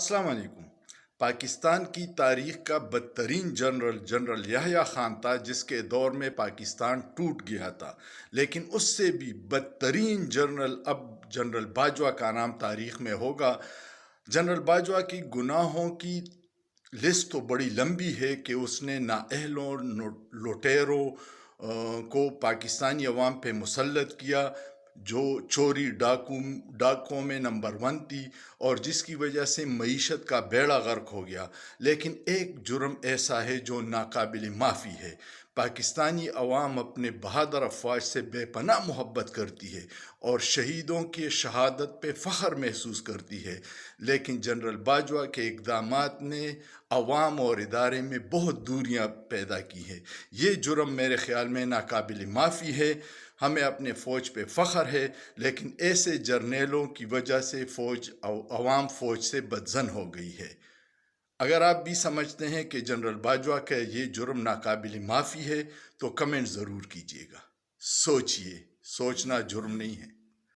السلام علیکم۔ پاکستان کی تاریخ کا بدترین جنرل یحییٰ خان تھا، جس کے دور میں پاکستان ٹوٹ گیا تھا، لیکن اس سے بھی بدترین جنرل اب جنرل باجوہ کا نام تاریخ میں ہوگا۔ جنرل باجوہ کی گناہوں کی لسٹ تو بڑی لمبی ہے کہ اس نے نااہلوں لوٹیروں کو پاکستانی عوام پہ مسلط کیا، جو چوری ڈاکوں میں نمبر 1 تھی، اور جس کی وجہ سے معیشت کا بیڑا غرق ہو گیا۔ لیکن ایک جرم ایسا ہے جو ناقابل معافی ہے۔ پاکستانی عوام اپنے بہادر افواج سے بے پناہ محبت کرتی ہے اور شہیدوں کی شہادت پہ فخر محسوس کرتی ہے، لیکن جنرل باجوہ کے اقدامات نے عوام اور ادارے میں بہت دوریاں پیدا کی ہیں۔ یہ جرم میرے خیال میں ناقابل معافی ہے۔ ہمیں اپنے فوج پہ فخر ہے، لیکن ایسے جرنیلوں کی وجہ سے عوام فوج سے بدظن ہو گئی ہے۔ اگر آپ بھی سمجھتے ہیں کہ جنرل باجوہ کا یہ جرم ناقابل معافی ہے تو کمنٹ ضرور کیجیے گا۔ سوچئے، سوچنا جرم نہیں ہے۔